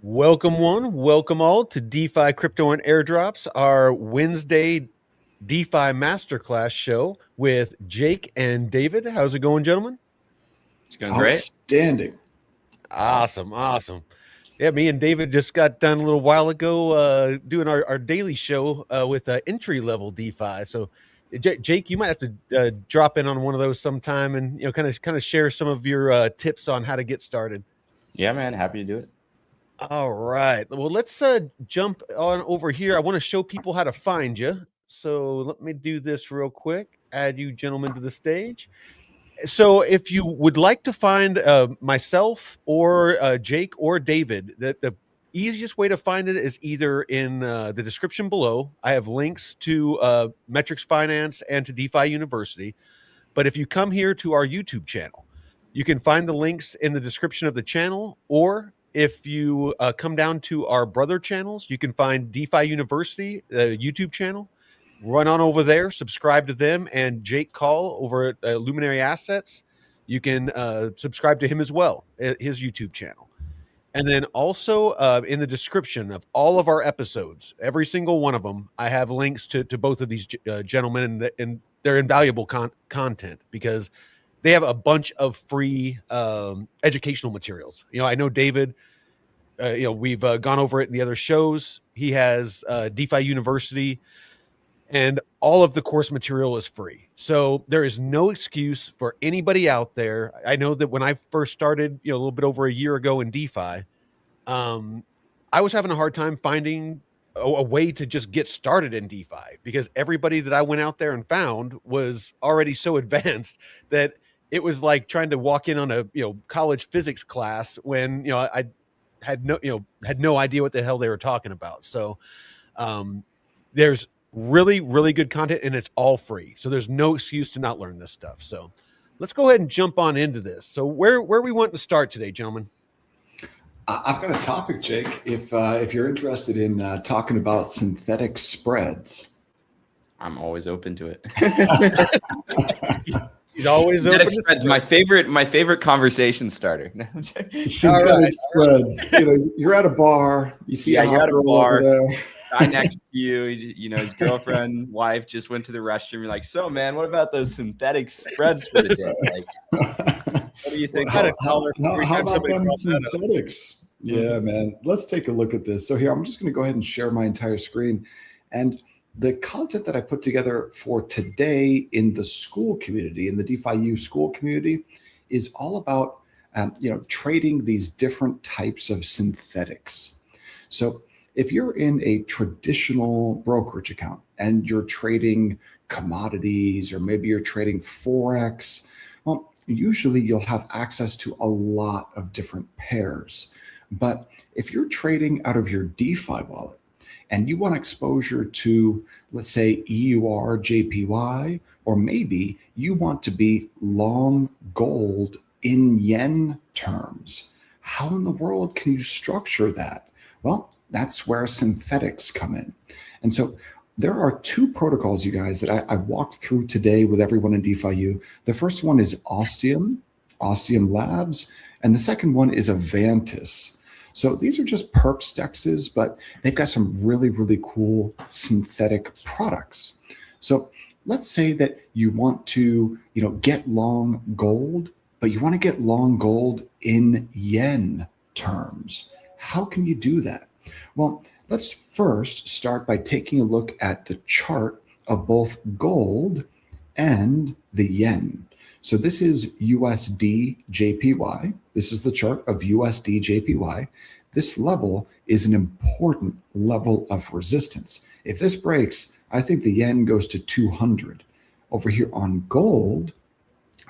Welcome one, welcome all to DeFi Crypto and Airdrops, our Wednesday DeFi Masterclass show with Jake and David. How's it going, gentlemen? It's going great. Outstanding. Awesome. Yeah, me and David just got done a little while ago doing our daily show with entry-level DeFi. So, Jake, you might have to drop in on one of those sometime and kind of share some of your tips on how to get started. Yeah, man. Happy to do it. All right. Well, let's jump on over here. I want to show people how to find you. So let me do this real quick. Add you gentlemen to the stage. So if you would like to find myself or Jake or David, the easiest way to find it is either in the description below. I have links to Metrics Finance and to DeFi University. But if you come here to our YouTube channel, you can find the links in the description of the channel, or if you come down to our brother channels, you can find DeFi University YouTube channel. Run on over there, subscribe to them, and Jake Call over at Luminary Assets. You can subscribe to him as well, his YouTube channel. And then also in the description of all of our episodes, every single one of them, I have links to both of these gentlemen, and they're invaluable content because they have a bunch of free educational materials. I know David, we've gone over it in the other shows. He has DeFi University, and all of the course material is free. So there is no excuse for anybody out there. I know that when I first started, a little bit over a year ago in DeFi, I was having a hard time finding a way to just get started in DeFi because everybody that I went out there and found was already so advanced that it was like trying to walk in on a college physics class when I had no idea what the hell they were talking about. So there's really, really good content, and it's all free. So there's no excuse to not learn this stuff. So let's go ahead and jump on into this. So where we want to start today, gentlemen? I've got a topic, Jake. If you're interested in talking about synthetic spreads, I'm always open to it. He's always open to spreads. My favorite conversation starter. Synthetic spreads. You're at a bar. You see you're at a bar. Over there. Guy next to you, his girlfriend, wife just went to the restroom. You're like, so man, what about those synthetic spreads for the day? Like, what do you think? How about them synthetics? Yeah, man. Let's take a look at this. So here, I'm just going to go ahead and share my entire screen. And the content that I put together for today in the school community, in the DeFi U school community, is all about trading these different types of synthetics. So if you're in a traditional brokerage account and you're trading commodities, or maybe you're trading Forex, well, usually you'll have access to a lot of different pairs. But if you're trading out of your DeFi wallet and you want exposure to, let's say, EUR, JPY, or maybe you want to be long gold in yen terms, how in the world can you structure that? Well, that's where synthetics come in. And so there are two protocols, you guys, that I walked through today with everyone in DeFi U. The first one is Ostium Labs, and the second one is Avantis. So these are just perps dexes, but they've got some really, really cool synthetic products. So let's say that you want to, get long gold, but you want to get long gold in yen terms. How can you do that? Well, let's first start by taking a look at the chart of both gold and the yen. So this is USD JPY. This is the chart of USD JPY. This level is an important level of resistance. If this breaks, I think the yen goes to 200. Over here on gold,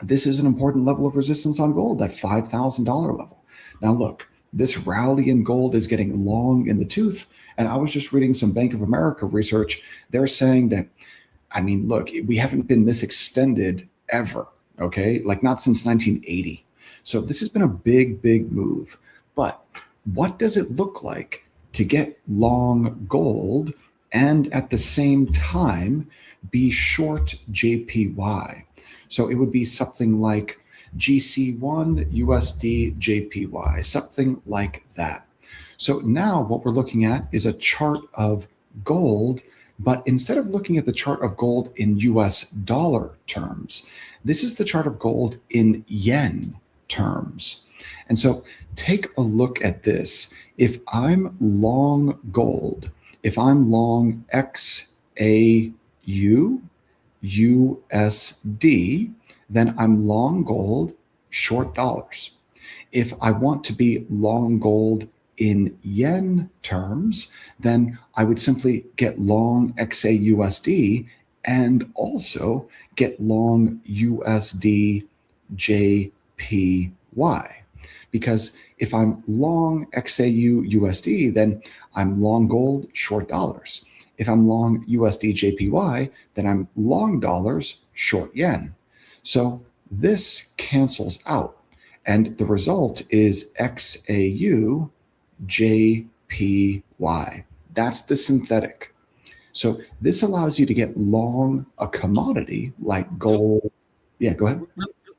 this is an important level of resistance on gold, that $5,000 level. Now look, this rally in gold is getting long in the tooth. And I was just reading some Bank of America research. They're saying that, look, we haven't been this extended ever, okay? Like not since 1980. So this has been a big, big move. But what does it look like to get long gold and at the same time be short JPY? So it would be something like GC1 USD JPY, something like that. So now what we're looking at is a chart of gold, but instead of looking at the chart of gold in US dollar terms, this is the chart of gold in yen terms. And so take a look at this. If I'm long gold, if I'm long XAU USD, then I'm long gold, short dollars. If I want to be long gold in yen terms, then I would simply get long XAUSD and also get long USD JPY. Because if I'm long XAU USD, then I'm long gold, short dollars. If I'm long USD JPY, then I'm long dollars, short yen. So this cancels out. And the result is XAU JPY. That's the synthetic. So this allows you to get long a commodity like gold. Yeah, go ahead.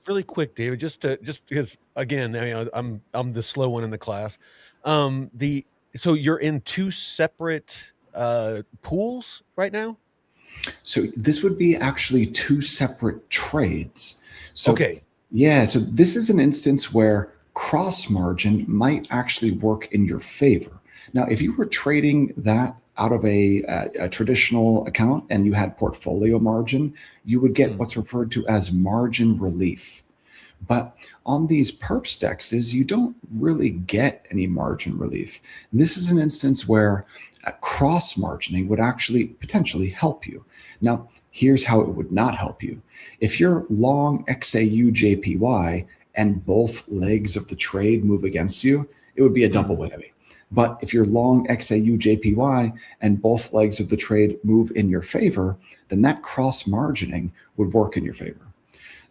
Really quick, David, just because again, I'm the slow one in the class. The So you're in two separate pools right now? So this would be actually two separate trades. So Okay. yeah, so this is an instance where cross margin might actually work in your favor. Now, if you were trading that out of a traditional account and you had portfolio margin, you would get what's referred to as margin relief. But on these perps dexes, you don't really get any margin relief. This is an instance where cross margining would actually potentially help you. Now, here's how it would not help you. If you're long XAU JPY and both legs of the trade move against you, it would be a double whammy. But if you're long XAU JPY and both legs of the trade move in your favor, then that cross margining would work in your favor.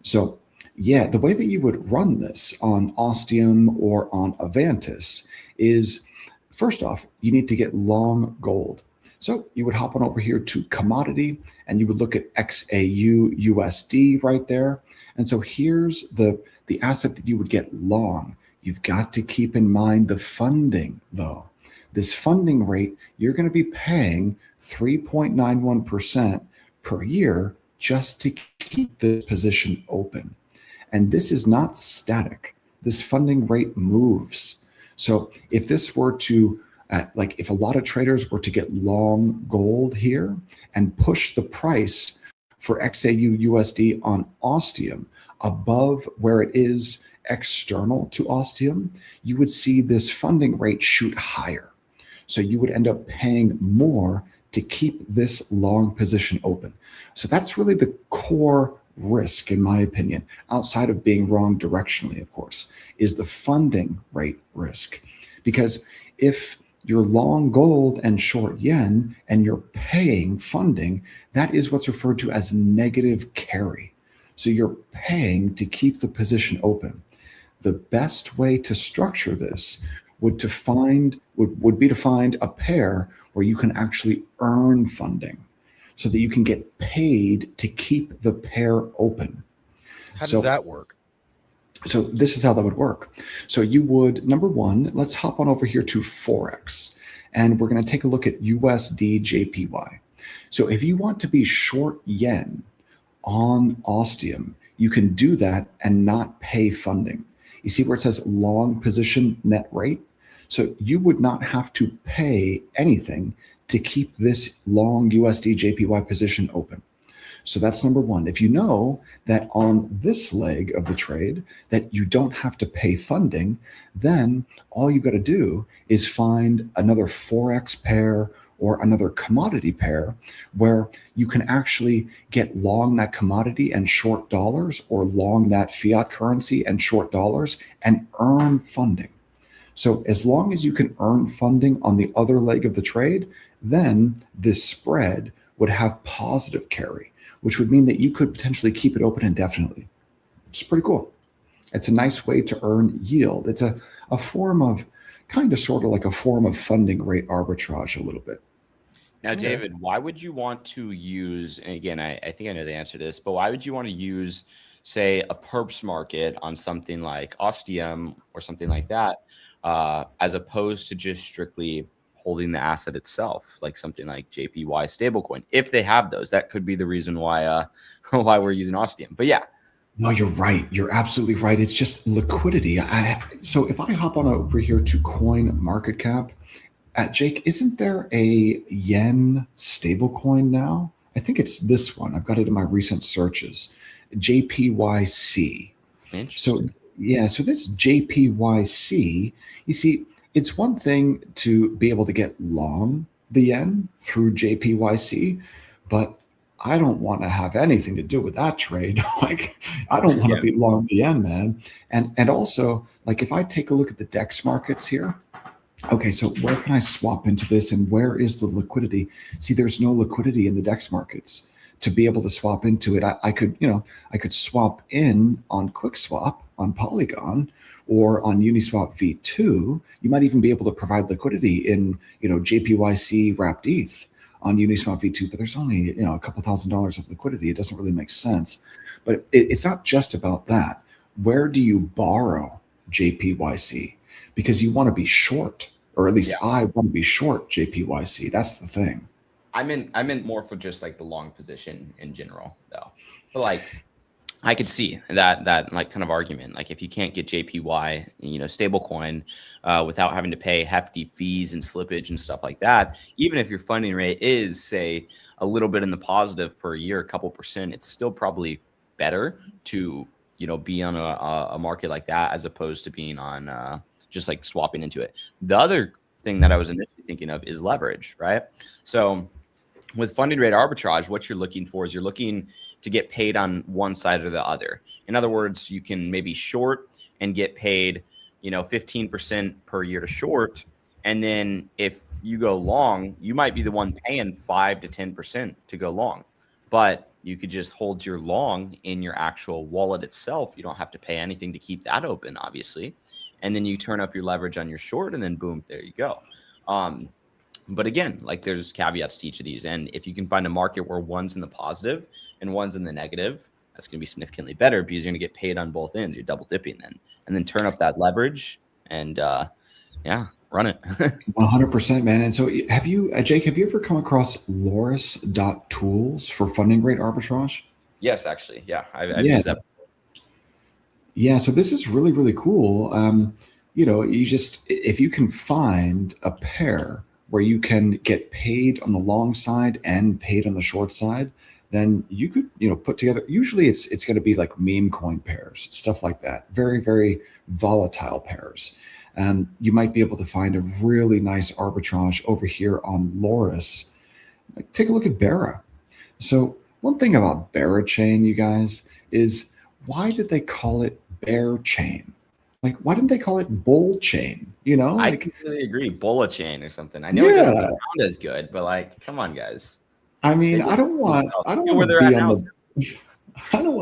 So yeah, the way that you would run this on Ostium or on Avantis is, first off, you need to get long gold. So you would hop on over here to commodity and you would look at XAU USD right there. And so here's the asset that you would get long. You've got to keep in mind the funding though. This funding rate, you're going to be paying 3.91% per year just to keep this position open. And this is not static. This funding rate moves. So if this were to, if a lot of traders were to get long gold here and push the price for XAU USD on Ostium above where it is external to Ostium, you would see this funding rate shoot higher. So you would end up paying more to keep this long position open. So that's really the core risk, in my opinion, outside of being wrong directionally, of course, is the funding rate risk. Because if you're long gold and short yen and you're paying funding, that is what's referred to as negative carry. So you're paying to keep the position open. The best way to structure this would be to find a pair where you can actually earn funding, so that you can get paid to keep the pair open. How does that work? So this is how that would work. So you would, number one, let's hop on over here to Forex, and we're going to take a look at USD JPY. So if you want to be short yen on Ostium, you can do that and not pay funding. You see where it says long position net rate? So you would not have to pay anything to keep this long USD JPY position open. So that's number one. If you know that on this leg of the trade that you don't have to pay funding, then all you got to do is find another Forex pair or another commodity pair where you can actually get long that commodity and short dollars, or long that fiat currency and short dollars, and earn funding. So as long as you can earn funding on the other leg of the trade, then this spread would have positive carry, which would mean that you could potentially keep it open indefinitely. It's pretty cool. It's a nice way to earn yield. It's a form of sort of like a form of funding rate arbitrage a little bit. Now, David, why would you want to use, and again, I think I know the answer to this, but why would you want to use, say, a perps market on something like Ostium or something like that, as opposed to just strictly holding the asset itself, like something like JPY stablecoin. If they have those, that could be the reason why why we're using Ostium. But yeah. No, you're right. You're absolutely right. It's just liquidity. So if I hop on over here to Coin Market Cap, Jake, isn't there a yen stablecoin now? I think it's this one. I've got it in my recent searches. JPYC. So yeah, so this JPYC, you see, it's one thing to be able to get long the yen through JPYC, but I don't want to have anything to do with that trade. Like, I don't want to be long the yen, man. And also, like, if I take a look at the DEX markets here, okay, so where can I swap into this, and where is the liquidity? See, there's no liquidity in the DEX markets to be able to swap into it. I could, I could swap in on QuickSwap on Polygon or on Uniswap V2. You might even be able to provide liquidity in, JPYC wrapped ETH on Uniswap V2, but there's only, a couple $1,000s of liquidity. It doesn't really make sense. But it's not just about that. Where do you borrow JPYC? Because you want to be short, or at least I want to be short JPYC. That's the thing. I meant more for just like the long position in general, though. But like, I could see that like kind of argument. Like, if you can't get JPY, stablecoin, without having to pay hefty fees and slippage and stuff like that, even if your funding rate is, say, a little bit in the positive per year, a couple percent, it's still probably better to be on a market like that as opposed to being on just like swapping into it. The other thing that I was initially thinking of is leverage, right? So with funding rate arbitrage, what you're looking for is you're looking to get paid on one side or the other. In other words, you can maybe short and get paid, 15% per year to short. And then if you go long, you might be the one paying 5 to 10% to go long. But you could just hold your long in your actual wallet itself. You don't have to pay anything to keep that open, obviously. And then you turn up your leverage on your short, and then boom, there you go. But again, like, there's caveats to each of these. And if you can find a market where one's in the positive and one's in the negative, that's going to be significantly better because you're going to get paid on both ends. You're double dipping then. And then turn up that leverage and, run it. 100%, man. And so Jake, have you ever come across Loris.tools for funding rate arbitrage? Yes, actually. Yeah. I've used that. Yeah. So this is really, really cool. If you can find a pair where you can get paid on the long side and paid on the short side, then you could, put together, usually it's going to be like meme coin pairs, stuff like that. Very, very volatile pairs. And you might be able to find a really nice arbitrage over here on Loris. Like, take a look at Bera. So one thing about Bera Chain, you guys, is why did they call it Bear Chain? Like, why didn't they call it Bull Chain? I completely agree. Bulla Chain or something. I know it doesn't sound as good, but like, come on, guys. I mean, I don't want to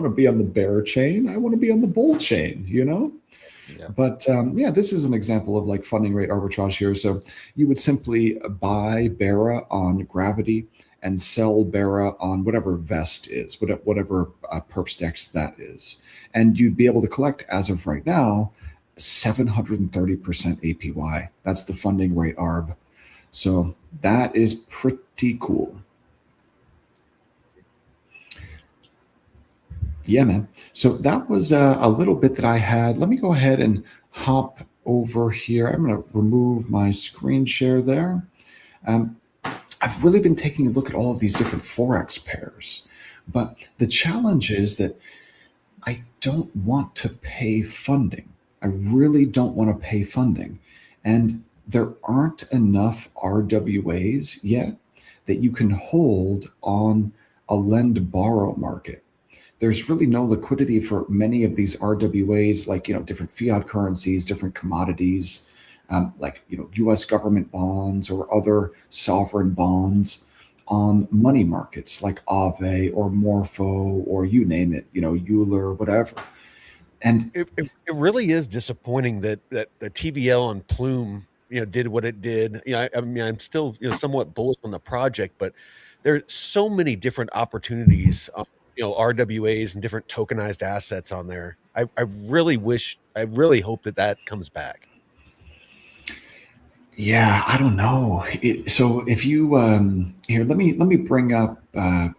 be on the Bear Chain. I want to be on the Bull Chain, Yeah. But this is an example of like funding rate arbitrage here. So you would simply buy Bera on Gravity and sell Bera on whatever Vest is, whatever perpstex that is. And you'd be able to collect, as of right now, 730% APY. That's the funding rate arb. So that is pretty cool. Yeah, man. So that was a little bit that I had. Let me go ahead and hop over here. I'm going to remove my screen share there. I've really been taking a look at all of these different Forex pairs, but the challenge is that I don't want to pay funding. I really don't want to pay funding. And there aren't enough RWAs yet that you can hold on a lend borrow market. There's really no liquidity for many of these RWAs, like, different fiat currencies, different commodities, like, US government bonds or other sovereign bonds on money markets like Aave or Morpho or you name it, Euler, whatever. And it really is disappointing that the TVL on Plume, did what it did. I mean, I'm still, somewhat bullish on the project, but there's so many different opportunities, RWAs and different tokenized assets on there. I really hope that comes back. Yeah, I don't know. So if you here, let me bring up.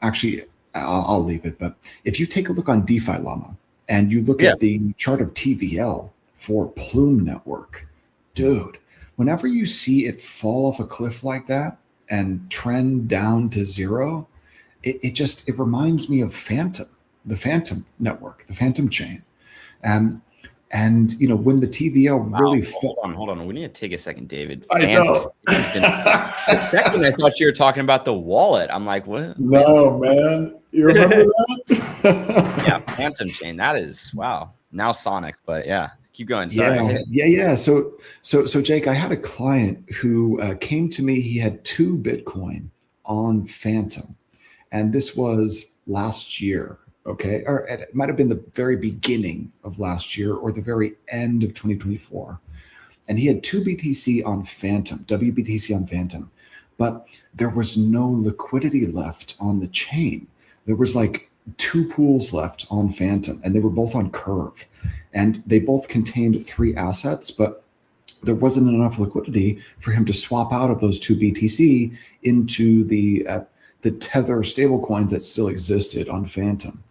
Actually, I'll leave it. But if you take a look on DeFi Llama and you look Yeah. at the chart of TVL for Plume Network, dude, whenever you see it fall off a cliff like that and trend down to zero, it reminds me of Phantom, the Phantom Network, the Phantom chain. Um, and when the TVL Wow. really fell, Hold on. We need to take a second, David. I know. A second, I thought you were talking about the wallet. I'm like, what? No, man. You remember that? Yeah, Phantom Chain. That is wow. Now Sonic, but yeah, keep going. Sorry. Yeah. So Jake, I had a client who came to me. He had 2 Bitcoin on Phantom, and this was last year. Okay, or it might have been the very beginning of last year or the very end of 2024. And he had 2 BTC on Phantom, WBTC on Phantom, but there was no liquidity left on the chain. There was like 2 pools left on Phantom, and they were both on Curve, and they both contained 3 assets, but there wasn't enough liquidity for him to swap out of those 2 BTC into the Tether stablecoins that still existed on Phantom.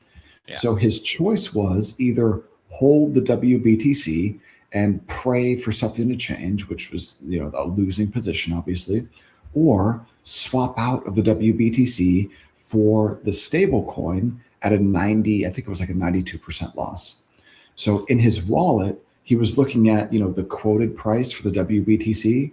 Yeah. So his choice was either hold the WBTC and pray for something to change, which was a losing position, obviously, or swap out of the WBTC for the stable coin at a 90, I think it was like a 92% loss. So in his wallet, he was looking at the quoted price for the WBTC,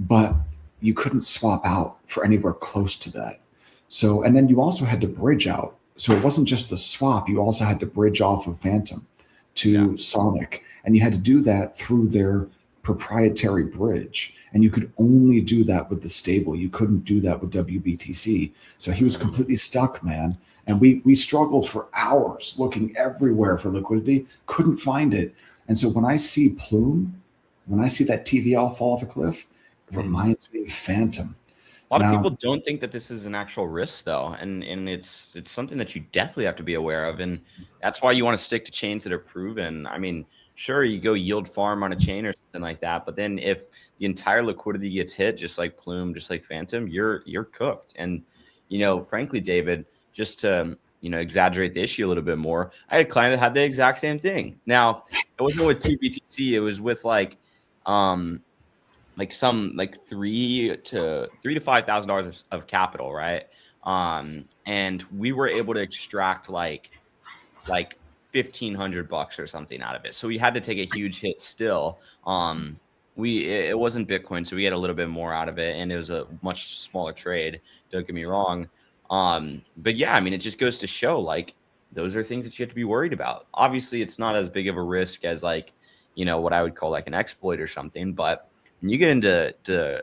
but you couldn't swap out for anywhere close to that. So, and then you also had to bridge out. So it wasn't just the swap, you also had to bridge off of Phantom to Sonic. And you had to do that through their proprietary bridge. And you could only do that with the stable. You couldn't do that with WBTC. So he was completely stuck, man. And we struggled for hours looking everywhere for liquidity, couldn't find it. And so when I see Plume, when I see that TVL fall off a cliff, it reminds me of Phantom. A lot of people don't think that this is an actual risk, though, and it's something that you definitely have to be aware of, and that's why you want to stick to chains that are proven. I mean, sure, you go yield farm on a chain or something like that, but then if the entire liquidity gets hit, just like Plume, just like Phantom, you're cooked. And frankly, David, just to exaggerate the issue a little bit more, I had a client that had the exact same thing. Now, it wasn't with 2 BTC; it was with like $3,000 to $5,000 of capital, right? And we were able to extract like $1,500 or something out of it. So we had to take a huge hit still. It wasn't Bitcoin, so we had a little bit more out of it, and it was a much smaller trade. Don't get me wrong. But yeah, I mean, it just goes to show like those are things that you have to be worried about. Obviously, it's not as big of a risk as like what I would call like an exploit or something, but when you get into the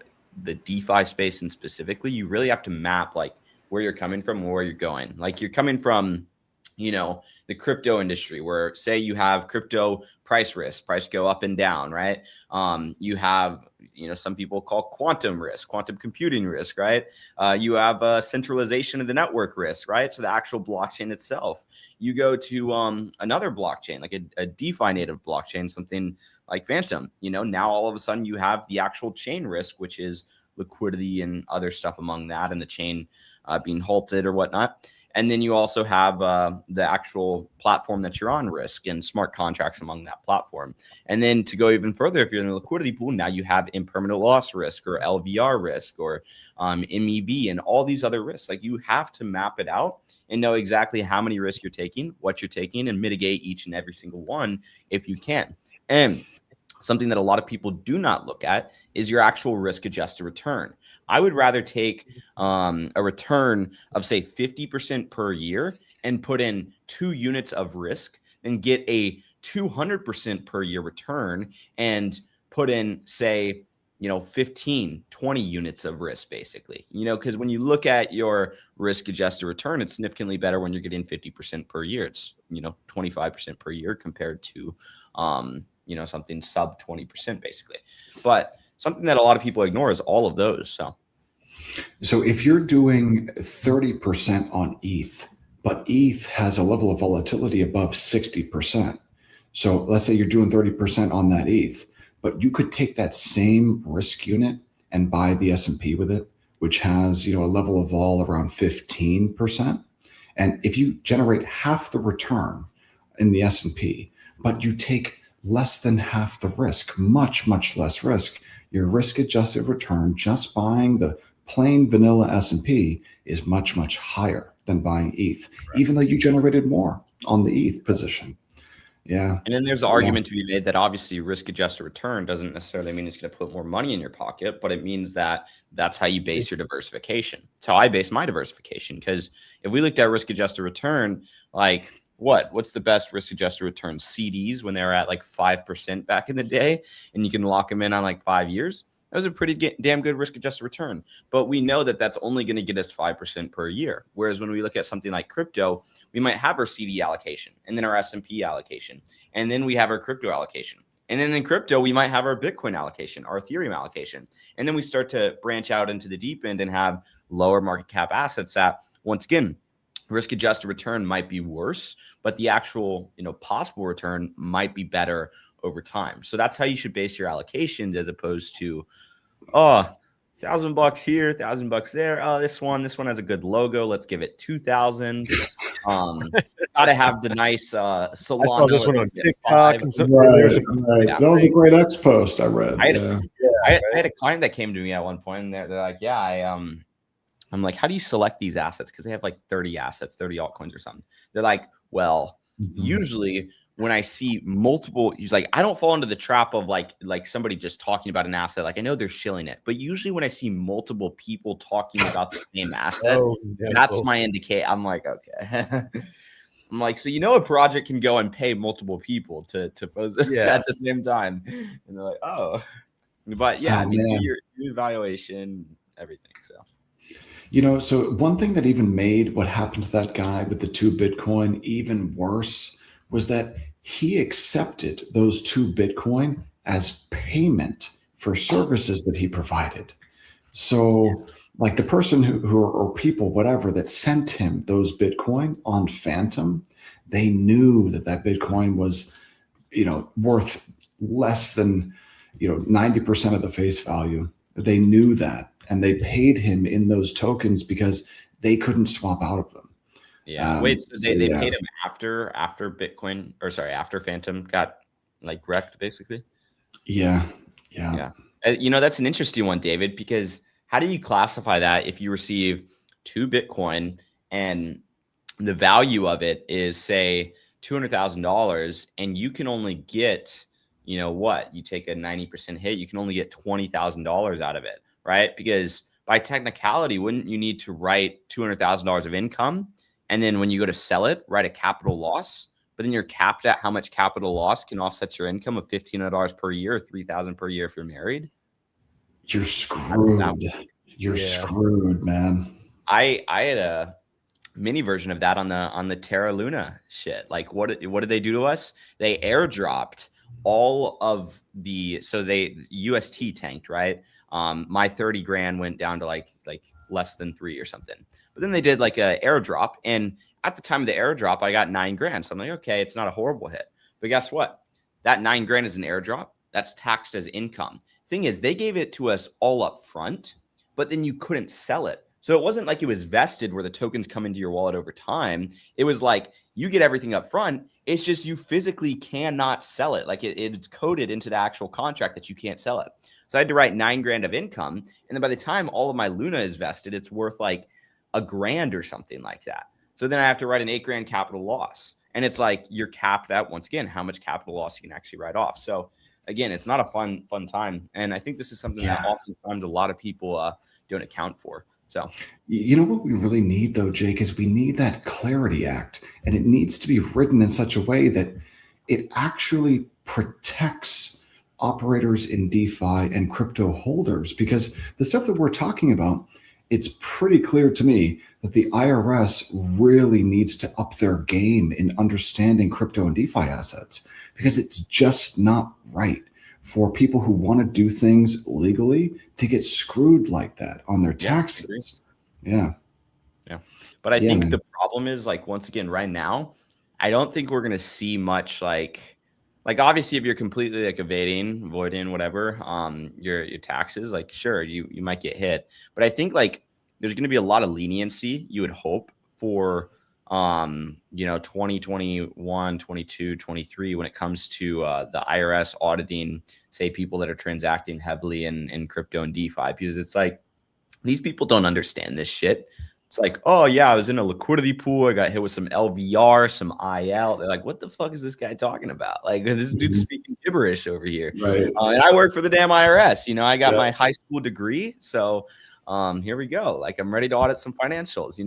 DeFi space and specifically, you really have to map like where you're coming from and where you're going. Like you're coming from, the crypto industry where say you have crypto price risk, price go up and down, right? You have, some people call quantum risk, quantum computing risk, right? You have centralization of the network risk, right? So the actual blockchain itself. You go to another blockchain, like a DeFi native blockchain, something like Phantom, now all of a sudden you have the actual chain risk, which is liquidity and other stuff among that, and the chain being halted or whatnot. And then you also have the actual platform that you're on risk and smart contracts among that platform. And then to go even further, if you're in the liquidity pool, now you have impermanent loss risk or LVR risk or MEV and all these other risks. Like you have to map it out and know exactly how many risks you're taking, what you're taking, and mitigate each and every single one if you can. And something that a lot of people do not look at is your actual risk adjusted return. I would rather take a return of say 50% per year and put in 2 units of risk than get a 200% per year return and put in say 15, 20 units of risk basically, because when you look at your risk adjusted return, it's significantly better when you're getting 50% per year. It's 25% per year compared to something sub 20% basically. But something that a lot of people ignore is all of those. So if you're doing 30% on ETH, but ETH has a level of volatility above 60%. So let's say you're doing 30% on that ETH, but you could take that same risk unit and buy the S&P with it, which has, a level of vol around 15%. And if you generate half the return in the S&P, but you take less than half the risk, much, much less risk, your risk-adjusted return just buying the plain vanilla S&P is much, much higher than buying ETH, even though you generated more on the ETH position. Yeah. And then there's the argument to be made that obviously risk-adjusted return doesn't necessarily mean it's going to put more money in your pocket, but it means that that's how you base your diversification. It's how I base my diversification. Because if we looked at risk-adjusted return, like what's the best risk-adjusted return? CDs when they were at like 5% back in the day, and you can lock them in on like 5 years. That was a pretty damn good risk-adjusted return. But we know that that's only going to get us 5% per year. Whereas when we look at something like crypto, we might have our CD allocation and then our S&P allocation. And then we have our crypto allocation. And then in crypto, we might have our Bitcoin allocation, our Ethereum allocation. And then we start to branch out into the deep end and have lower market cap assets that, once again, risk-adjusted return might be worse, but the actual, possible return might be better over time. So that's how you should base your allocations, as opposed to, $1,000 here, $1,000 there. Oh, this one has a good logo. Let's give it 2,000. Gotta have the nice Solana. I saw this one on TikTok. And right. That was a great X post I read. I had a client that came to me at one point, and they're like, I'm like, how do you select these assets? Because they have like 30 assets, 30 altcoins or something. They're like, well, usually when I see multiple, he's like, I don't fall into the trap of like somebody just talking about an asset. Like I know they're shilling it, but usually when I see multiple people talking about the same asset, that's my indicator. I'm like, okay. I'm like, so a project can go and pay multiple people to post at the same time. And they're like, oh. But do your evaluation, everything. So. So one thing that even made what happened to that guy with the 2 Bitcoin even worse was that he accepted those 2 Bitcoin as payment for services that he provided. So like the person who or people, whatever, that sent him those Bitcoin on Phantom, they knew that Bitcoin was, worth less than, 90% of the face value. They knew that. And they paid him in those tokens because they couldn't swap out of them. Yeah. Wait, so they paid him after Bitcoin, or sorry, after Phantom got like wrecked, basically? Yeah. That's an interesting one, David, because how do you classify that if you receive 2 Bitcoin and the value of it is, say, $200,000, and you can only get, you take a 90% hit, you can only get $20,000 out of it, right? Because by technicality, wouldn't you need to write $200,000 of income? And then when you go to sell it, write a capital loss, but then you're capped at how much capital loss can offset your income of $1,500 per year, or $3,000 per year if you're married. You're screwed. You're screwed, man. I had a mini version of that on the Terra Luna shit. Like what did they do to us? They airdropped all of they UST tanked, right? My 30 grand went down to like less than 3 or something. But then they did like a airdrop, and at the time of the airdrop, I got 9 grand. So I'm like, okay, it's not a horrible hit. But guess what? That 9 grand is an airdrop. That's taxed as income. Thing is, they gave it to us all up front, but then you couldn't sell it. So it wasn't like it was vested where the tokens come into your wallet over time. It was like you get everything up front. It's just you physically cannot sell it. Like it's coded into the actual contract that you can't sell it. So I had to write 9 grand of income. And then by the time all of my Luna is vested, it's worth like $1,000 or something like that. So then I have to write an 8 grand capital loss. And it's like you're capped at, once again, how much capital loss you can actually write off. So again, it's not a fun time. And I think this is something that oftentimes a lot of people don't account for. So, what we really need though, Jake, is we need that Clarity Act, and it needs to be written in such a way that it actually protects operators in DeFi and crypto holders, because the stuff that we're talking about, it's pretty clear to me that the IRS really needs to up their game in understanding crypto and DeFi assets, because it's just not right for people who want to do things legally to get screwed like that on their taxes. Yeah. But I think the problem is, like, once again, right now, I don't think we're going to see much like like obviously if you're completely like avoiding whatever, your taxes, like sure, you might get hit. But I think like there's going to be a lot of leniency, you would hope, for 2021, 22, 23 when it comes to the IRS auditing, say, people that are transacting heavily in crypto and DeFi, because it's like these people don't understand this shit. It's like, oh yeah, I was in a liquidity pool. I got hit with some LVR, some IL. They're like, what the fuck is this guy talking about? Like, this dude's speaking gibberish over here. Right. And I work for the damn IRS. I got my high school degree, so here we go. Like, I'm ready to audit some financials.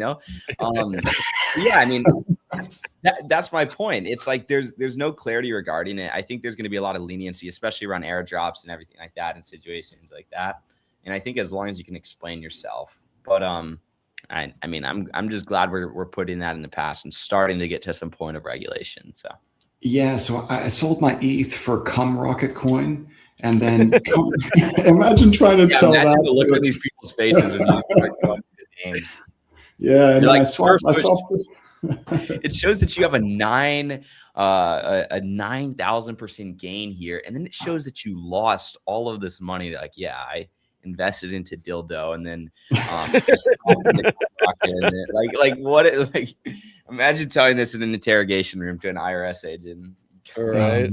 Yeah, I mean, that's my point. It's like there's no clarity regarding it. I think there's going to be a lot of leniency, especially around airdrops and everything like that, and situations like that. And I think as long as you can explain yourself, but I mean, I'm just glad we're putting that in the past and starting to get to some point of regulation. So yeah, so I sold my ETH for Cum Rocket Coin, and then imagine trying to tell that. Look at these people's faces when you start going through the names. Yeah, and like, I saw. It shows that you have a 9,000% gain here, and then it shows that you lost all of this money. Like, yeah, I invested into dildo, and then imagine telling this in an interrogation room to an IRS agent. Right.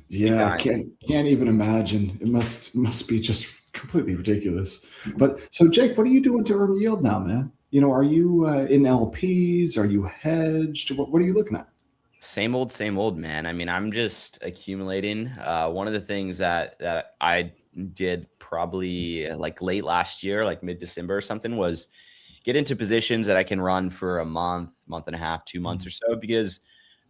Yeah, I can't even imagine. It must be just completely ridiculous. But so Jake, what are you doing to earn yield now, man? Are you in LPs? Are you hedged? What are you looking at? Same old, man. I mean, I'm just accumulating. One of the things that I did probably like late last year, like mid-December or something, was get into positions that I can run for a month and a half, 2 months or so, because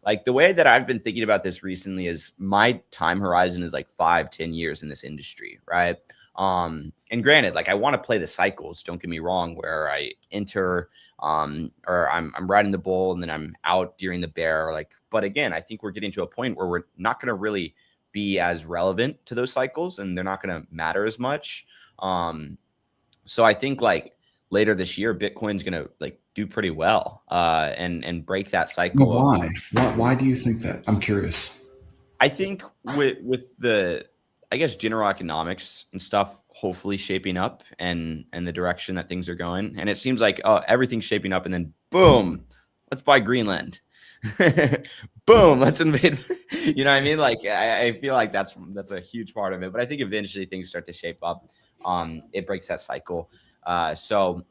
like the way that I've been thinking about this recently is my time horizon is like 5-10 years in this industry, right? And granted, like I want to play the cycles, don't get me wrong, where I enter or I'm riding the bull and then I'm out during the bear. But again, I think we're getting to a point where we're not going to really be as relevant to those cycles, and they're not going to matter as much. So I think like later this year, Bitcoin's going to like do pretty well and break that cycle. Why? Why do you think that? I'm curious. I think with the, I guess, general economics and stuff hopefully shaping up and the direction that things are going. And it seems like everything's shaping up, and then boom, let's buy Greenland. Boom, let's invade. You know what I mean? Like I feel like that's a huge part of it. But I think eventually things start to shape up. It breaks that cycle. So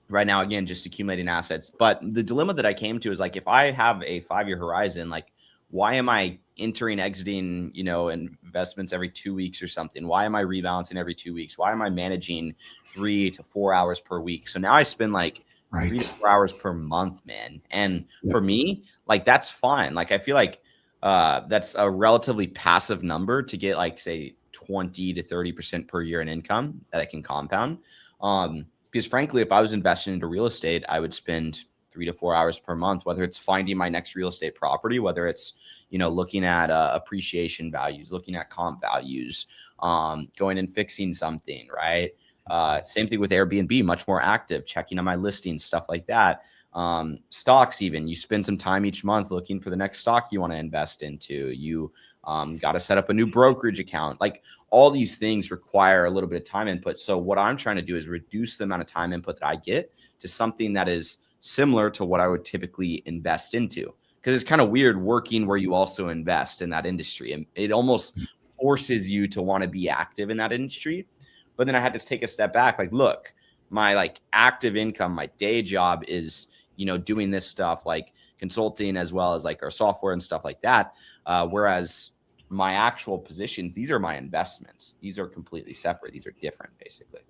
right now, again, just accumulating assets. But the dilemma that I came to is like, if I have a 5-year horizon, like why am I entering, exiting, investments every 2 weeks or something? Why am I rebalancing every 2 weeks? Why am I managing 3 to 4 hours per week? So now I spend like 3 to 4 hours per month, man. And for me, like, that's fine. Like, I feel like that's a relatively passive number to get like, say, 20 to 30% per year in income that I can compound. Because frankly, if I was investing into real estate, I would spend 3 to 4 hours per month, whether it's finding my next real estate property, whether it's, looking at appreciation values, looking at comp values, going and fixing something, right? Same thing with Airbnb, much more active, checking on my listings, stuff like that. Stocks, even, you spend some time each month looking for the next stock you want to invest into. You got to set up a new brokerage account. Like, all these things require a little bit of time input. So what I'm trying to do is reduce the amount of time input that I get to something that is similar to what I would typically invest into. Because it's kind of weird working where you also invest in that industry, and it almost forces you to want to be active in that industry. But then I had to take a step back. Like, look, my like active income, my day job is, doing this stuff like consulting, as well as like our software and stuff like that. Whereas my actual positions, these are my investments. These are completely separate. These are different, basically.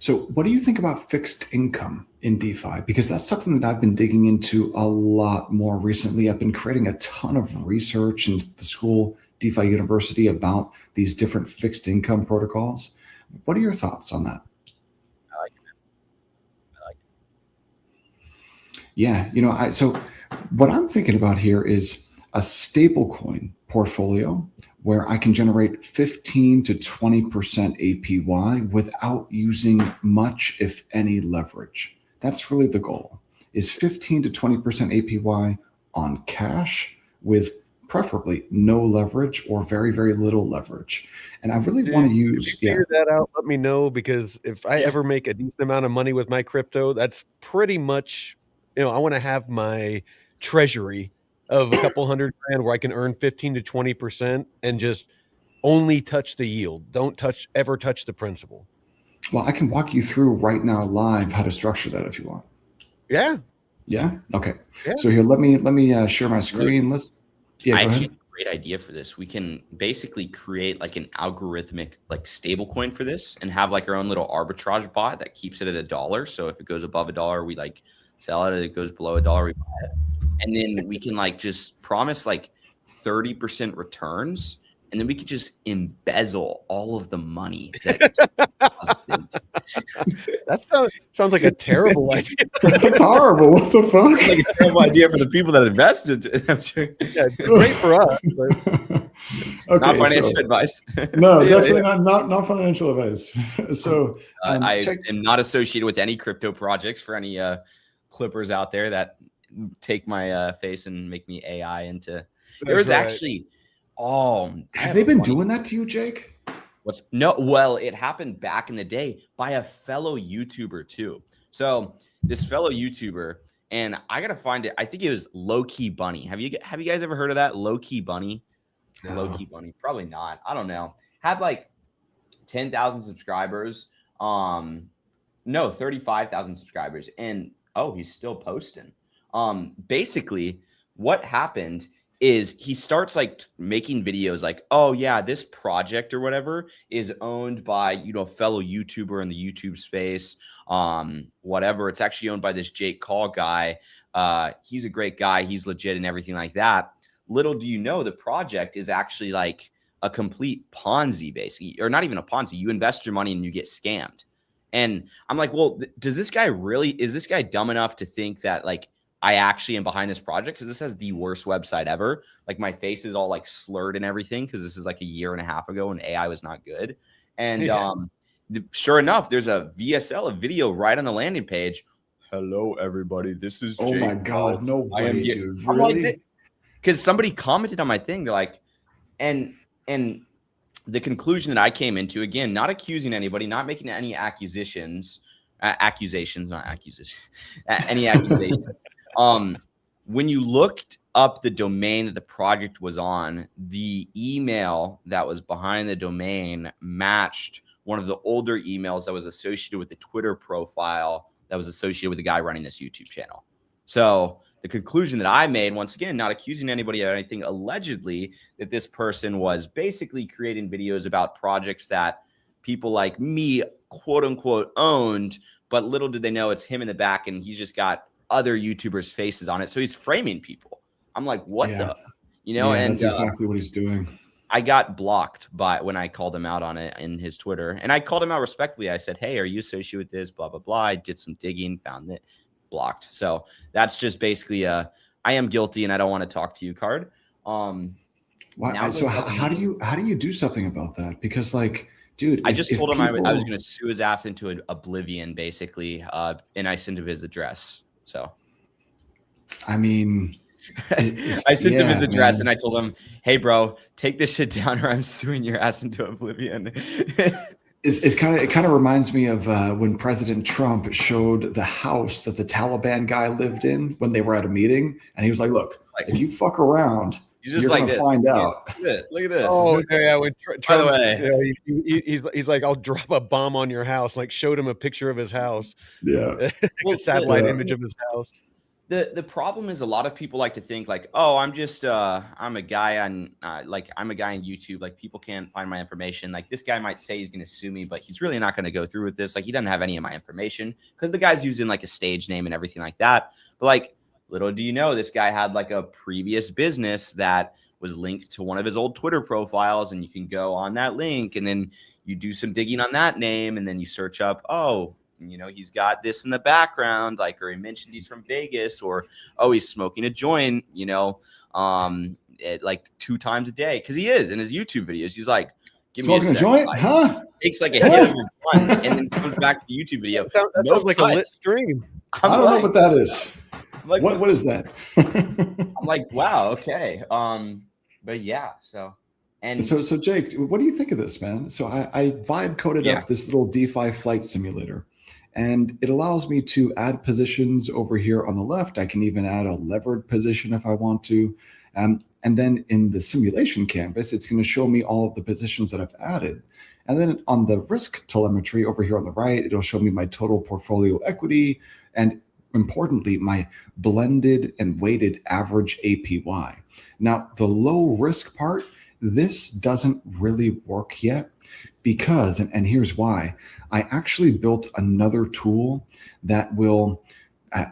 So what do you think about fixed income in DeFi? Because that's something that I've been digging into a lot more recently. I've been creating a ton of research in the school, DeFi University, about these different fixed income protocols. What are your thoughts on that? I like it. Yeah, so what I'm thinking about here is a stablecoin portfolio where I can generate 15 to 20% APY without using much, if any, leverage. That's really the goal, is 15 to 20% APY on cash with preferably no leverage or very, very little leverage. And I really Dude, want to if use, you figure that out, let me know, because if I ever make a decent amount of money with my crypto, that's pretty much, I want to have my treasury of a couple $100 grand where I can earn 15 to 20% and just only touch the yield. Don't ever touch the principal. well, I can walk you through right now live how to structure that if you want. Yeah. Yeah. Okay. Yeah. So here, let me share my screen. I actually have a great idea for this. We can basically create like an algorithmic like stable coin for this and have like our own little arbitrage bot that keeps it at $1. So if it goes above $1, we like sell it. If it goes below $1, we buy it. And then we can like just promise like 30% returns. And then we could just embezzle all of the money that sounds like a terrible idea. That's horrible. What the fuck? It's like a terrible idea for the people that invested. Yeah, it's great for us, but Okay, not financial advice. No, definitely not financial advice. So I am not associated with any crypto projects for any clippers out there that take my face and make me AI into. There was actually. Oh, have they been doing that to you, Jake? Well, it happened back in the day by a fellow YouTuber too. So this fellow YouTuber, and I gotta find it. I think it was Low Key Bunny. Have you guys ever heard of that? Low Key Bunny? No. Low Key Bunny, probably not. I don't know. Had like 10,000 subscribers. No, 35,000 subscribers, and he's still posting. Basically, what happened is he starts like making videos like, oh yeah, this project or whatever is owned by, fellow YouTuber in the YouTube space. Whatever. It's actually owned by this Jake Call guy. He's a great guy. He's legit and everything like that. Little do you know, the project is actually like a complete Ponzi, basically, or not even a Ponzi. You invest your money and you get scammed. And I'm like, well, is this guy dumb enough to think that like, I actually am behind this project? Because this has the worst website ever. Like my face is all like slurred and everything because this is like a year and a half ago when AI was not good. And sure enough, there's a VSL, a video right on the landing page. Hello, everybody. This is Jake. Oh my God, no way, dude. Really? Because somebody commented on my thing. They're like, and the conclusion that I came into, again, not accusing anybody, not making any accusations, any accusations. When you looked up the domain that the project was on, the email that was behind the domain matched one of the older emails that was associated with the Twitter profile that was associated with the guy running this YouTube channel. So the conclusion that I made, once again, not accusing anybody of anything, allegedly that this person was basically creating videos about projects that people like me, quote unquote, owned, but little did they know it's him in the back and he's just got other YouTubers' faces on it. So he's framing people. I'm like, what the, and that's exactly what he's doing. I got blocked when I called him out on it in his Twitter, and I called him out respectfully. I said, hey, are you associated with this? Blah, blah, blah. I did some digging, found it, blocked. So that's just basically I am guilty and I don't want to talk to you card. So how do you do something about that? Because like, dude, I just told him I was going to sue his ass into an oblivion, basically. And I sent him his address. So, I mean, I sent him his address and I told him, hey, bro, take this shit down or I'm suing your ass into oblivion. It kind of reminds me of when President Trump showed the house that the Taliban guy lived in when they were at a meeting. And he was like, look, if you fuck around, you're going to find out. Look at this. Oh, yeah. When Trump, by the way, he's like, I'll drop a bomb on your house. Like, showed him a picture of his house. Yeah. A satellite image of his house. The problem is a lot of people like to think like, oh, I'm just I'm a guy on I'm a guy on YouTube. Like people can't find my information. Like this guy might say he's going to sue me, but he's really not going to go through with this. Like he doesn't have any of my information because the guy's using like a stage name and everything like that. But like little do you know, this guy had like a previous business that was linked to one of his old Twitter profiles, and you can go on that link and then you do some digging on that name and then you search up, he's got this in the background, like, or he mentioned he's from Vegas, or, he's smoking a joint, like 2 times a day. Cause he is in his YouTube videos. He's like, give smoking me a joint, like, huh? Takes like a hit of your blunt and then comes back to the YouTube video. That sounds like a lit stream. I don't know what that is. Like, what is that? I'm like, wow. Okay. but yeah, so Jake, what do you think of this, man? So I vibe coded Yeah. up this little DeFi flight simulator, and it allows me to add positions over here on the left. I can even add a levered position if I want to. And then in the simulation canvas, it's going to show me all of the positions that I've added. And then on the risk telemetry over here on the right, it'll show me my total portfolio equity and, importantly, my blended and weighted average APY. Now, the low risk part, this doesn't really work yet because, and here's why, I actually built another tool that will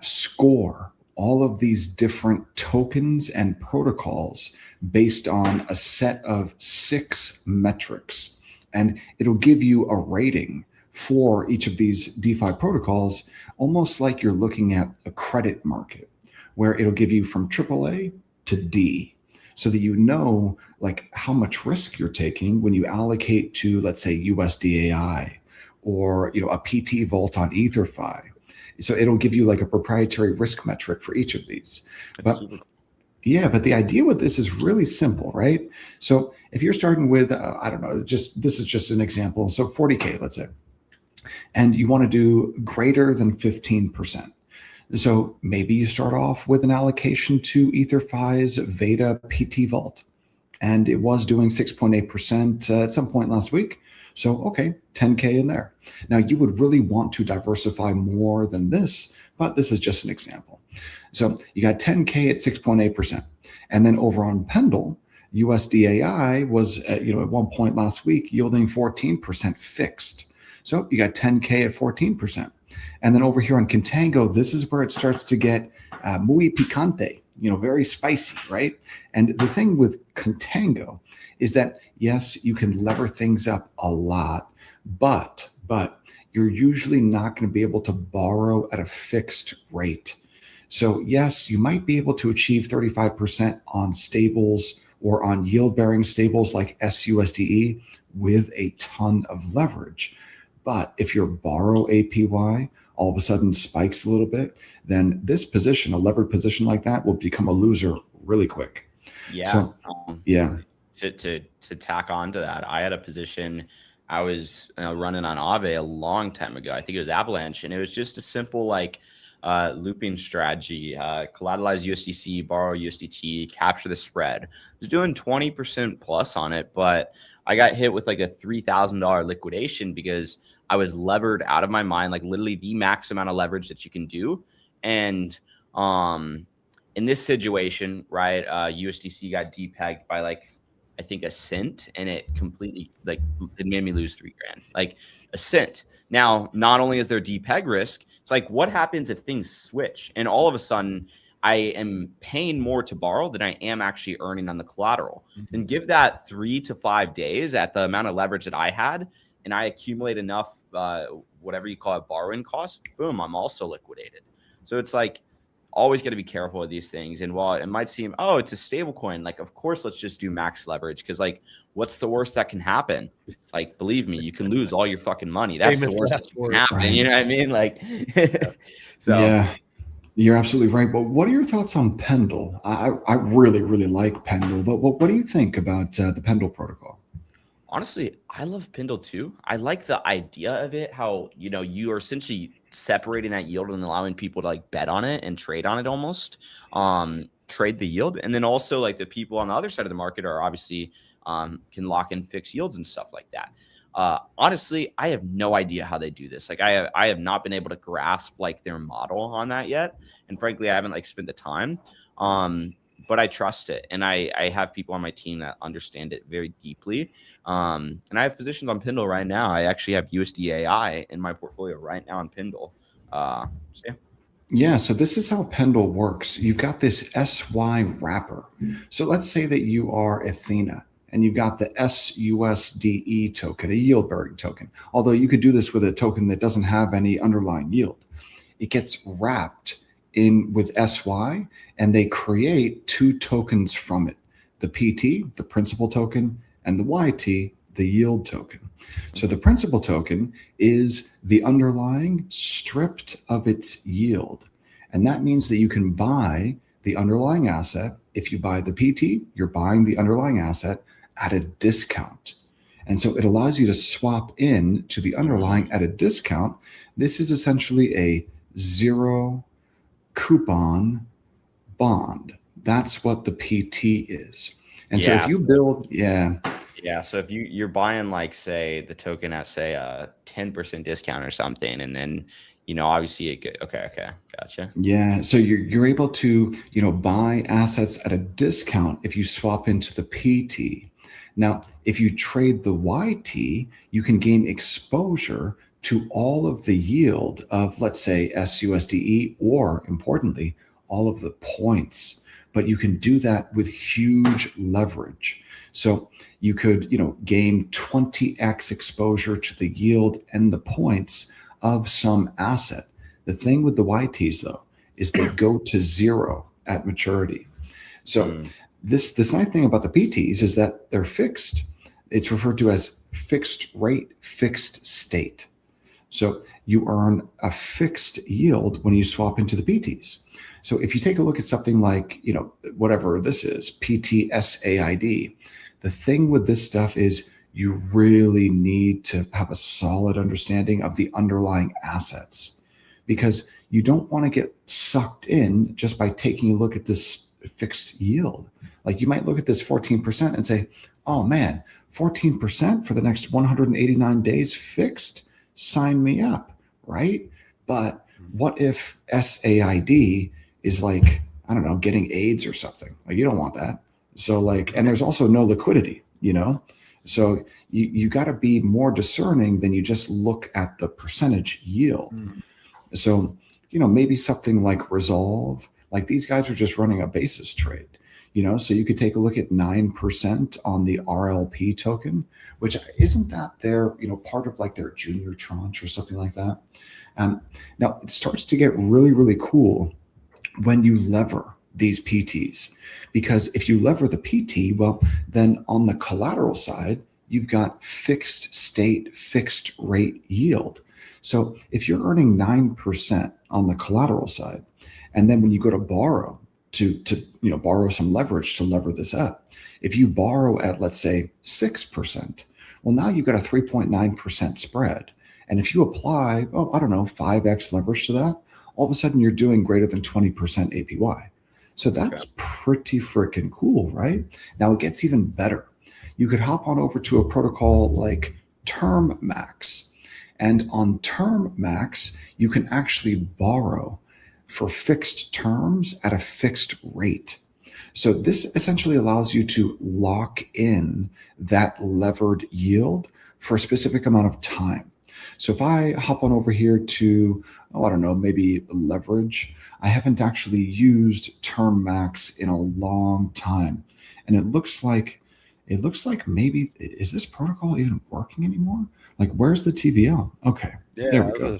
score all of these different tokens and protocols based on a set of 6 metrics. And it'll give you a rating for each of these DeFi protocols, almost like you're looking at a credit market, where it'll give you from AAA to D, so that you know like how much risk you're taking when you allocate to, let's say, USDAI or a PT Vault on EtherFi. So it'll give you like a proprietary risk metric for each of these. But yeah, but the idea with this is really simple, right? So if you're starting with, I don't know, this is just an example. So 40K, let's say, and you want to do greater than 15%. So maybe you start off with an allocation to EtherFi's Veda PT Vault, and it was doing 6.8% at some point last week. So, okay, 10K in there. Now, you would really want to diversify more than this, but this is just an example. So you got 10K at 6.8%. And then over on Pendle, USDAI was at one point last week yielding 14% fixed. So you got 10K at 14%. And then over here on Contango, this is where it starts to get muy picante, very spicy, right? And the thing with Contango is that, yes, you can lever things up a lot, but you're usually not going to be able to borrow at a fixed rate. So yes, you might be able to achieve 35% on stables or on yield-bearing stables like SUSDE with a ton of leverage. But if your borrow APY all of a sudden spikes a little bit, then this position, a levered position like that, will become a loser really quick. Yeah. So, yeah. To tack on to that, I had a position I was running on Aave a long time ago. I think it was Avalanche, and it was just a simple looping strategy, collateralize USDC, borrow USDT, capture the spread. I was doing 20% plus on it, but I got hit with like a $3,000 liquidation because I was levered out of my mind, like literally the max amount of leverage that you can do. And in this situation, right, USDC got depegged by I think a cent, and it completely it made me lose $3,000, like a cent. Now, not only is there depeg risk, it's like, what happens if things switch and all of a sudden I am paying more to borrow than I am actually earning on the collateral? Then give that 3 to 5 days at the amount of leverage that I had, and I accumulate enough, whatever you call it, borrowing costs, boom, I'm also liquidated. So it's like, always got to be careful with these things. And while it might seem, oh, it's a stable coin, like, of course, let's just do max leverage. Cause what's the worst that can happen? Believe me, you can lose all your fucking money. That's the worst that can happen. Right. You know what I mean? So yeah, you're absolutely right. But what are your thoughts on Pendle? I really, really like Pendle, but what do you think about the Pendle protocol? Honestly, I love Pendle too. I like the idea of it, how, you are essentially separating that yield and allowing people to bet on it and trade on it, almost trade the yield. And then also the people on the other side of the market are obviously can lock in fixed yields and stuff like that. Honestly, I have no idea how they do this. I have not been able to grasp their model on that yet. And frankly, I haven't spent the time. But I trust it. And I have people on my team that understand it very deeply. And I have positions on Pendle right now. I actually have USDAI in my portfolio right now on Pendle. So yeah. Yeah, so this is how Pendle works. You've got this SY wrapper. So let's say that you are Athena and you've got the SUSDE token, a yield-bearing token. Although you could do this with a token that doesn't have any underlying yield. It gets wrapped in with SY, and they create 2 tokens from it: the PT, the principal token, and the YT, the yield token. So the principal token is the underlying stripped of its yield. And that means that you can buy the underlying asset if you buy the PT, you're buying the underlying asset at a discount. And so it allows you to swap in to the underlying at a discount. This is essentially a zero coupon bond. That's what the PT is. And so if you build, yeah. So if you're buying, like, say, the token at, say, a 10% discount or something, and then, obviously it could, okay, gotcha. Yeah. So you're able to, buy assets at a discount if you swap into the PT. Now, if you trade the YT, you can gain exposure to all of the yield of, let's say, SUSDE, or importantly, all of the points. But you can do that with huge leverage. So you could, gain 20x exposure to the yield and the points of some asset. The thing with the YTs, though, is they go to zero at maturity. So this nice thing about the PTs is that they're fixed. It's referred to as fixed rate, fixed state. So you earn a fixed yield when you swap into the PTs. So if you take a look at something like, whatever this is, PTSAID, the thing with this stuff is you really need to have a solid understanding of the underlying assets, because you don't want to get sucked in just by taking a look at this fixed yield. Like, you might look at this 14% and say, oh man, 14% for the next 189 days fixed, sign me up, right? But what if SAID is like, I don't know, getting AIDS or something? Like, you don't want that. So and there's also no liquidity, so you got to be more discerning than you just look at the percentage yield. So, maybe something like Resolve, like these guys are just running a basis trade, so you could take a look at 9% on the RLP token, which isn't that their, part of like their junior tranche or something like that. Now it starts to get really, really cool when you lever these PTs, because if you lever the PT, well, then on the collateral side, you've got fixed state, fixed rate yield. So if you're earning 9% on the collateral side, and then when you go to borrow to borrow some leverage to lever this up, if you borrow at, let's say, 6%, well, now you've got a 3.9% spread. And if you apply, 5x leverage to that, all of a sudden you're doing greater than 20% APY. So that's pretty freaking cool, right? Now it gets even better. You could hop on over to a protocol like Term Max. And on Term Max, you can actually borrow for fixed terms at a fixed rate. So this essentially allows you to lock in that levered yield for a specific amount of time. So if I hop on over here to, maybe leverage, I haven't actually used Term Max in a long time. And it looks like maybe, is this protocol even working anymore? Like, where's the TVL? Okay, yeah, there we go.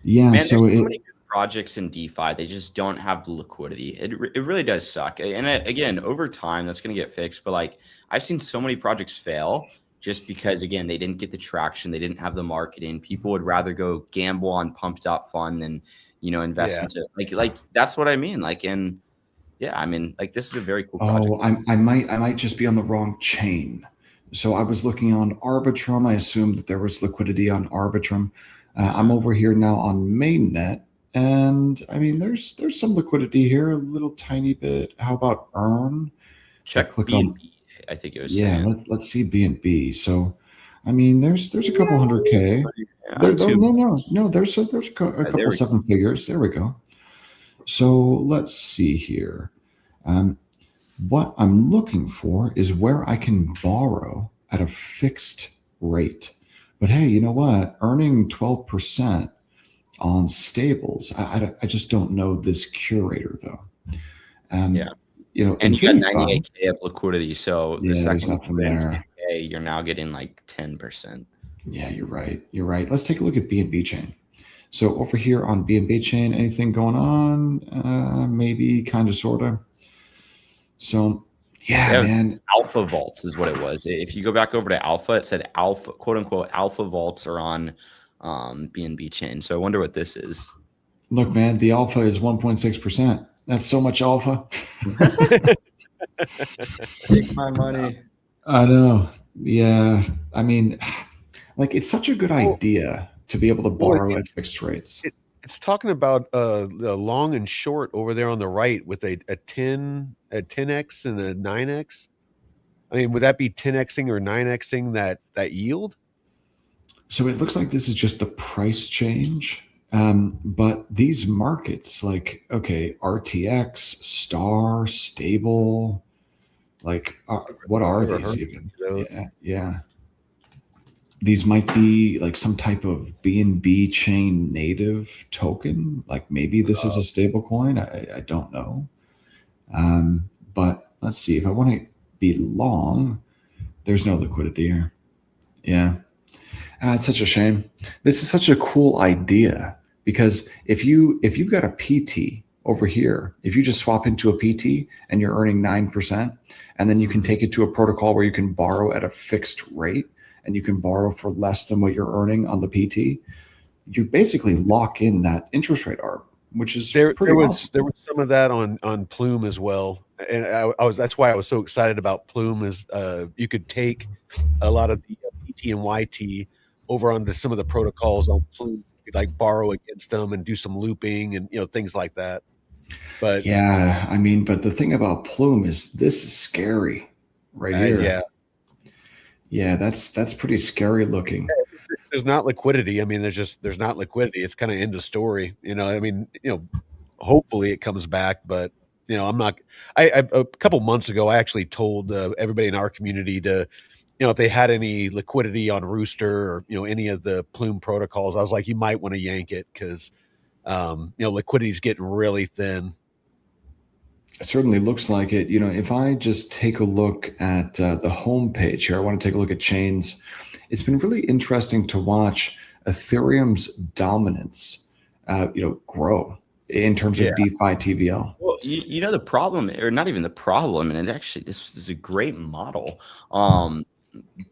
Yeah, man, so there's so many good projects in DeFi. They just don't have the liquidity. It really does suck. And again, over time, that's going to get fixed. But like, I've seen so many projects fail just because, again, they didn't get the traction. They didn't have the marketing. People would rather go gamble on pumped up fun than, invest into like that's what I mean. Like, like, this is a very cool project. Oh, I might just be on the wrong chain. So I was looking on Arbitrum. I assumed that there was liquidity on Arbitrum. I'm over here now on mainnet, and I mean, there's some liquidity here, a little tiny bit. How about Earn? Check BNB. I think it was. Yeah, let's see BNB. So, I mean, there's a couple 100K. No, there's a couple 7 figures. There we go. So let's see here. What I'm looking for is where I can borrow at a fixed rate. But hey, you know what? Earning 12% on stables, I just don't know this curator though. And you got 98K of liquidity. So the second nothing there. You're now getting like 10%. Yeah, you're right. Let's take a look at BNB chain. So over here on BNB chain, anything going on? Maybe, kind of, sort of. So yeah, man. Alpha vaults is what it was. If you go back over to alpha, it said alpha, quote unquote, alpha vaults are on BNB chain. So I wonder what this is. Look, man, the alpha is 1.6%. That's so much alpha. Take my money. I know. Yeah. I mean, like it's such a good idea to be able to borrow at fixed rates. It's talking about the long and short over there on the right with a 10x and a 9x. I mean, would that be 10xing or 9xing that yield? So it looks like this is just the price change. But these markets, like, okay, RTX, Star, Stable, like, what are these even? Yeah. These might be like some type of BNB chain native token. Like maybe this is a stable coin. I don't know. But let's see. If I want to be long, there's no liquidity here. Yeah. It's such a shame. This is such a cool idea because if you've got a PT over here, if you just swap into a PT and you're earning 9%, and then you can take it to a protocol where you can borrow at a fixed rate and you can borrow for less than what you're earning on the PT, you basically lock in that interest rate arb, which is pretty awesome. There was some of that on Plume as well, and that's why I was so excited about Plume is you could take a lot of the PT and YT over onto some of the protocols on Plume, like borrow against them and do some looping and things like that. But yeah, I mean, but the thing about Plume is this is scary right here. Yeah, that's pretty scary looking. There's not liquidity. I mean, there's not liquidity. It's kind of end of story. I mean, hopefully it comes back, but I'm not. A couple months ago, I actually told everybody in our community to, if they had any liquidity on Rooster or any of the Plume protocols, I was like, you might want to yank it because liquidity is getting really thin. It certainly looks like it. If I just take a look at the home page here, I want to take a look at chains. It's been really interesting to watch Ethereum's dominance, grow in terms of DeFi TVL. Well, the problem, or not even the problem, and actually this is a great model.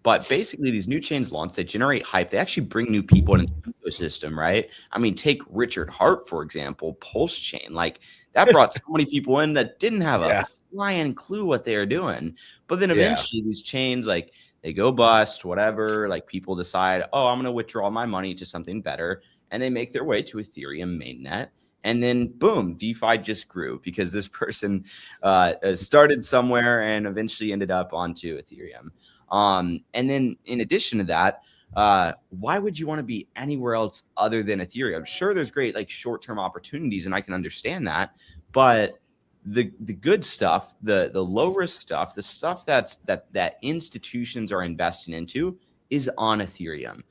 But basically, these new chains launch, they generate hype. They actually bring new people into the ecosystem, right? I mean, take Richard Hart, for example, Pulse Chain. Like, that brought so many people in that didn't have a flying clue what they were doing. But then eventually these chains, like, they go bust, whatever. Like, people decide, oh, I'm going to withdraw my money to something better. And they make their way to Ethereum mainnet. And then, boom, DeFi just grew because this person started somewhere and eventually ended up onto Ethereum. And then in addition to that, why would you want to be anywhere else other than Ethereum? Sure, there's great like short-term opportunities, and I can understand that, but the good stuff, the low risk stuff, the stuff that institutions are investing into is on Ethereum.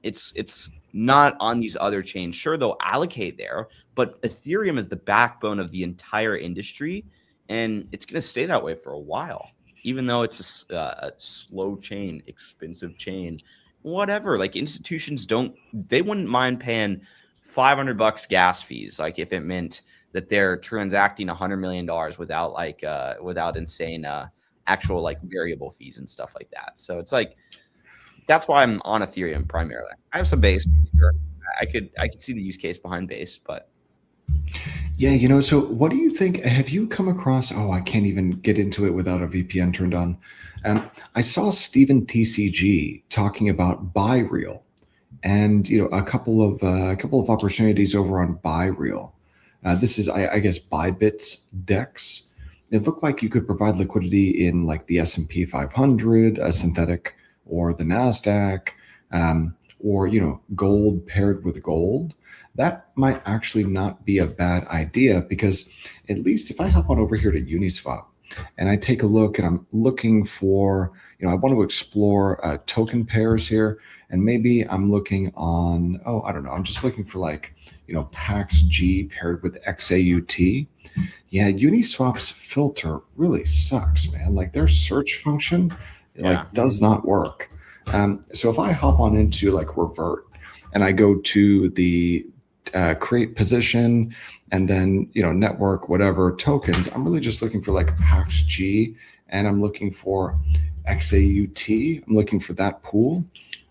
It's not on these other chains. Sure, they'll allocate there, but Ethereum is the backbone of the entire industry, and it's going to stay that way for a while. Even though it's a slow chain, expensive chain, whatever. Like institutions they wouldn't mind paying $500 gas fees. Like if it meant that they're transacting $100 million without insane actual like variable fees and stuff like that. So it's like, that's why I'm on Ethereum primarily. I have some Base. Sure. I could see the use case behind Base, but. Yeah, so what do you think? Have you come across, I can't even get into it without a VPN turned on. I saw Steven TCG talking about BuyReal and, a couple of opportunities over on BuyReal. This is, I guess, Bybit's DEX. It looked like you could provide liquidity in like the S&P 500, a synthetic, or the NASDAQ, or, gold paired with gold. That might actually not be a bad idea because at least if I hop on over here to Uniswap and I take a look and I'm looking for, I want to explore token pairs here. And maybe I'm looking on, I don't know. I'm just looking for like, PAX G paired with XAUT. Yeah, Uniswap's filter really sucks, man. Like their search function does not work. So if I hop on into like Revert and I go to the create position and then network whatever tokens, I'm really just looking for like PAX G and I'm looking for XAUT. I'm looking for that pool.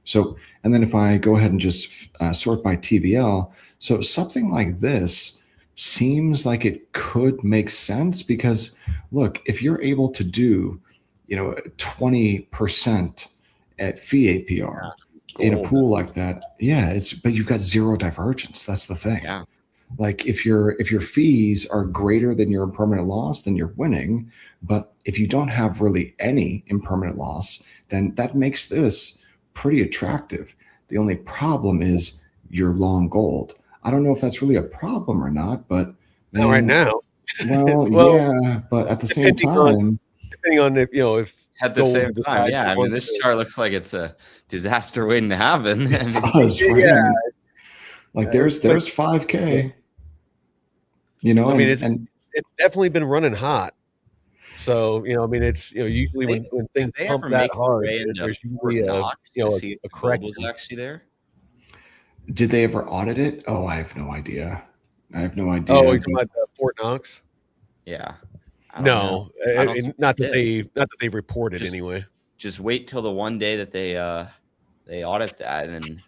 So and then if I go ahead and just sort by TVL, so something like this seems like it could make sense because look, if you're able to do, 20% at fee APR in a pool like that, but you've got zero divergence. That's the thing. Yeah. Like if your fees are greater than your impermanent loss, then you're winning. But if you don't have really any impermanent loss, then that makes this pretty attractive. The only problem is you're long gold. I don't know if that's really a problem or not, but Not right now. well, Well, yeah, but at the same time, depending on if At the gold same time, decides yeah. it I mean, wants this to- chart looks like it's a disaster waiting to happen. I mean, does, right? yeah. Like there's 5K. I mean, it's and definitely been running hot. So I mean, it's usually when things they pump ever that make their hard, way into there's Fort usually Knox to see if a the gold was correction. actually there? did they ever audit it? Oh, I have no idea. Oh, you're talking about Fort Knox? Yeah. I don't No, know. I don't think not they that they reported anyway. just wait till the one day that they audit that, and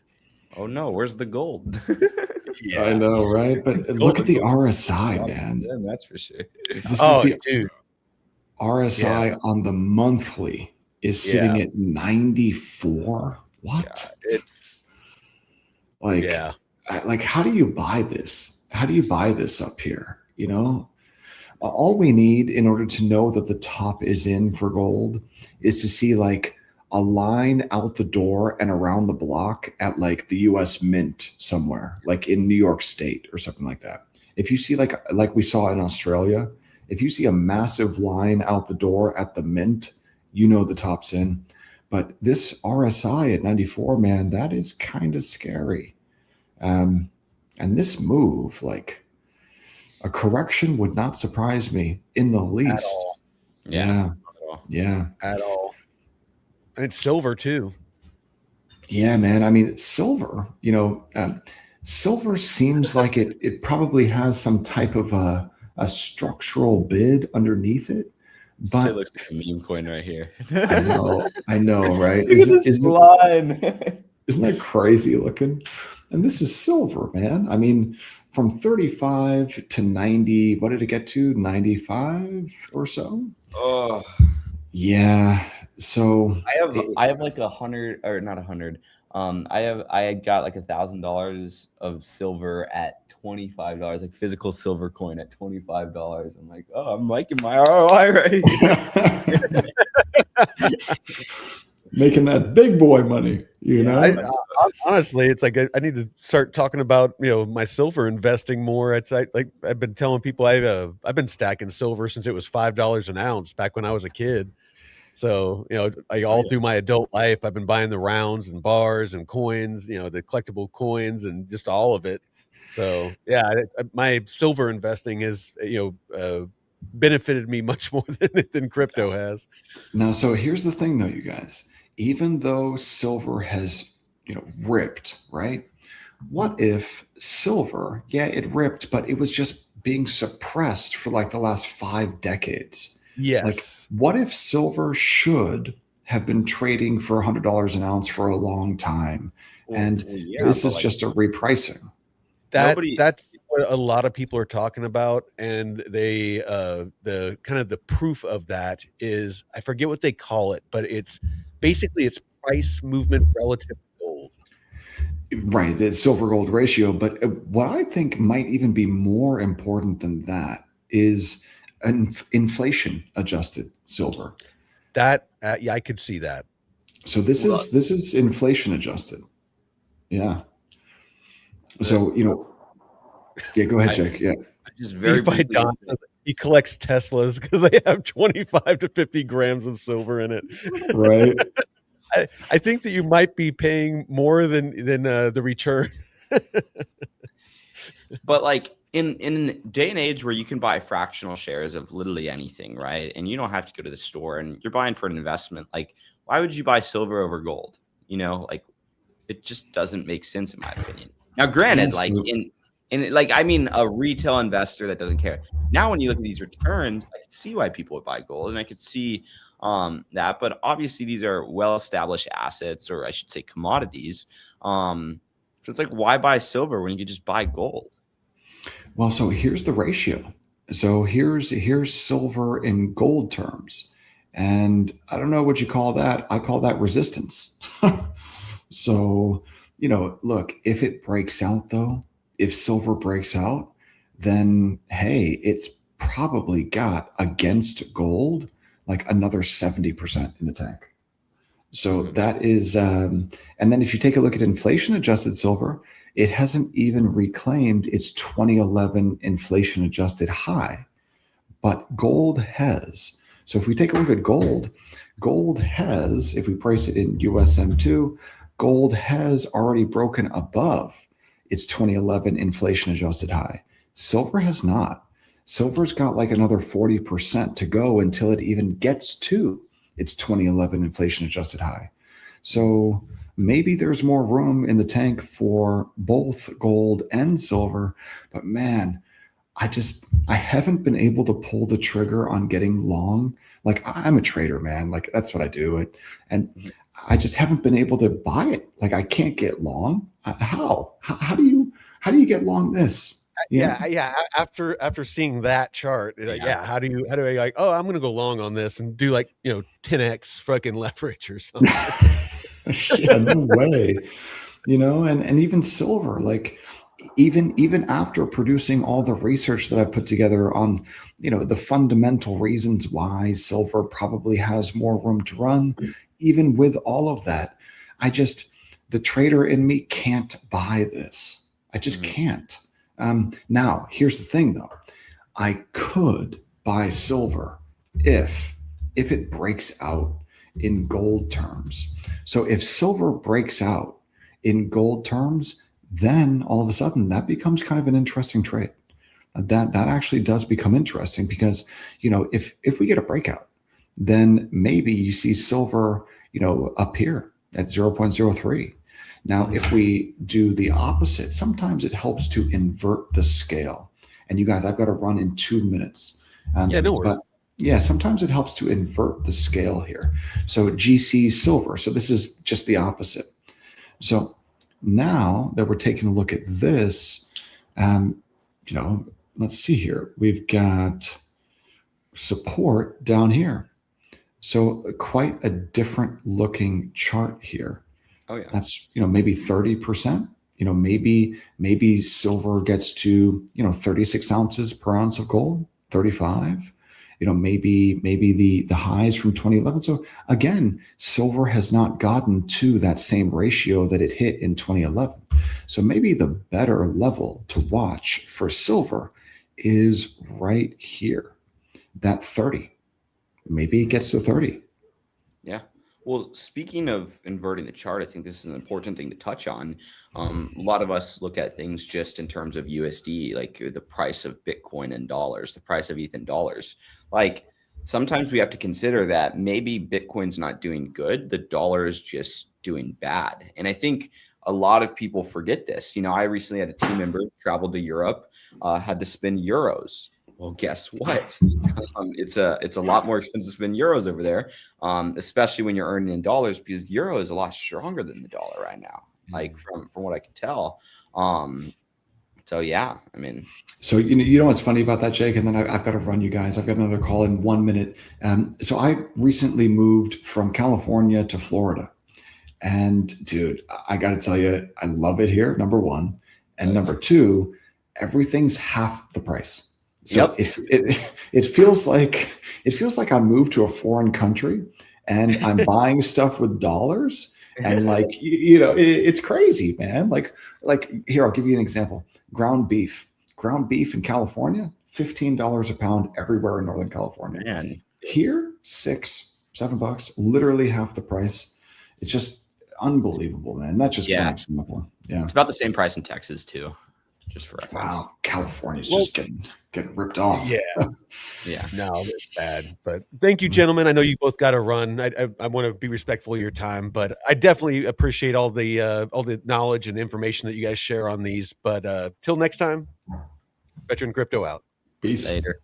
oh no, where's the gold? I know, right? But look at the RSI, man. Yeah, that's for sure. This is the Dude, RSI on the monthly is sitting at 94. What? it's like how do you buy this? How do you buy this up here? All we need in order to know that the top is in for gold is to see like a line out the door and around the block at like the US Mint somewhere, like in New York State or something like that. If you see like we saw in Australia, if you see a massive line out the door at the Mint, the top's in. But this RSI at 94, man, that is kind of scary. And this move, like a correction would not surprise me in the least. At all. Yeah. At all. And it's silver too. Yeah, man. I mean, silver, silver seems like it probably has some type of a structural bid underneath it. But it looks like a meme coin right here. I know, right? Look at this line. Isn't that crazy looking? And this is silver, man. I mean, from 35 to 90, what did it get to? 95 or so? Oh, yeah. So I have like 100 or not 100. I got like $1,000 of silver at $25, like physical silver coin at $25. I'm like, oh, I'm liking my ROI right here. Making that big boy money, honestly, it's like I need to start talking about my silver investing more. It's I've been telling people I've been stacking silver since it was $5 an ounce back when I was a kid. So through my adult life, I've been buying the rounds and bars and coins, the collectible coins and just all of it. So yeah, my silver investing has benefited me much more than crypto has. Now, so here's the thing, though, you guys. Even though silver has ripped, right? What if silver? Yeah, it ripped, but it was just being suppressed for like the last 5 decades. Yes. Like, what if silver should have been trading for $100 an ounce for a long time, and this is just a repricing? That's what a lot of people are talking about, and they the kind of the proof of that is I forget what they call it, but it's basically price movement relative to gold. Right, the silver gold ratio. But what I think might even be more important than that is an inflation adjusted silver. That yeah, I could see that. So this is inflation adjusted. Yeah. So yeah, go ahead, Jake. Yeah. Just very Don, he collects Teslas because they have 25 to 50 grams of silver in it. Right. I think that you might be paying more than the return. But like in a day and age where you can buy fractional shares of literally anything, right? And you don't have to go to the store and you're buying for an investment. Like, why would you buy silver over gold? Like it just doesn't make sense in my opinion. Now, granted, like I mean, a retail investor that doesn't care. Now, when you look at these returns, I can see why people would buy gold, and I could see that. But obviously, these are well-established assets, or I should say, commodities. So it's like, why buy silver when you could just buy gold? Well, so here's the ratio. So here's silver in gold terms. And I don't know what you call that. I call that resistance. So, look, if it breaks out though, if silver breaks out, then hey, it's probably got against gold like another 70% in the tank. So that is, and then if you take a look at inflation adjusted silver, it hasn't even reclaimed its 2011 inflation adjusted high, but gold has. So if we take a look at gold, gold has, if we price it in USM2, gold has already broken above its 2011 inflation adjusted high. Silver has not. Silver's got like another 40% to go until it even gets to its 2011 inflation adjusted high. So maybe there's more room in the tank for both gold and silver, but man, I haven't been able to pull the trigger on getting long. Like I'm a trader, man. Like that's what I do. And I just haven't been able to buy it. Like I can't get long. How do you get long this? Yeah. After seeing that chart, like, how do I like? Oh, I'm gonna go long on this and do like 10x fucking leverage or something. Yeah, no way. And even silver, like even after producing all the research that I put together on, the fundamental reasons why silver probably has more room to run, even with all of that, the trader in me can't buy this. I just can't. Now, here's the thing though. I could buy silver if it breaks out in gold terms. So if silver breaks out in gold terms, then all of a sudden that becomes kind of an interesting trade. That actually does become interesting because, if we get a breakout, then maybe you see silver, up here at 0.03. Now, if we do the opposite, sometimes it helps to invert the scale. And you guys, I've got to run in 2 minutes. Yeah, no worries. But yeah, sometimes it helps to invert the scale here. So GC silver. So this is just the opposite. So now that we're taking a look at this, let's see here. We've got support down here. So quite a different looking chart here. Oh yeah. That's, maybe 30%. Maybe silver gets to, 36 ounces per ounce of gold, 35. Maybe the highs from 2011. So again, silver has not gotten to that same ratio that it hit in 2011. So maybe the better level to watch for silver is right here, that 30. Maybe it gets to 30. Yeah. Well, speaking of inverting the chart, I think this is an important thing to touch on. A lot of us look at things just in terms of USD, like the price of Bitcoin in dollars, the price of ETH in dollars. Like sometimes we have to consider that maybe Bitcoin's not doing good, the dollar is just doing bad. And I think a lot of people forget this. I recently had a team member traveled to Europe, had to spend euros. Well, guess what? It's a lot more expensive to spend euros over there, especially when you're earning in dollars, because the euro is a lot stronger than the dollar right now, like from what I can tell. So yeah, I mean. So you know what's funny about that, Jake? And then I've got to run, you guys. I've got another call in 1 minute. So I recently moved from California to Florida, and dude, I got to tell you, I love it here. Number one, and number two, everything's half the price. So it feels like I moved to a foreign country and I'm buying stuff with dollars, and like it's crazy, man. Like here, I'll give you an example. Ground beef in California, $15 a pound everywhere in Northern California. Man. Here, $6-7, literally half the price. It's just unbelievable, man. That's just one example. Yeah, it's about the same price in Texas too. Just for reference. Wow, California's just getting ripped off. Yeah. No, it's bad. But thank you, gentlemen. I know you both got to run. I want to be respectful of your time, but I definitely appreciate all the knowledge and information that you guys share on these. But till next time, Veteran Crypto out. Peace. Later.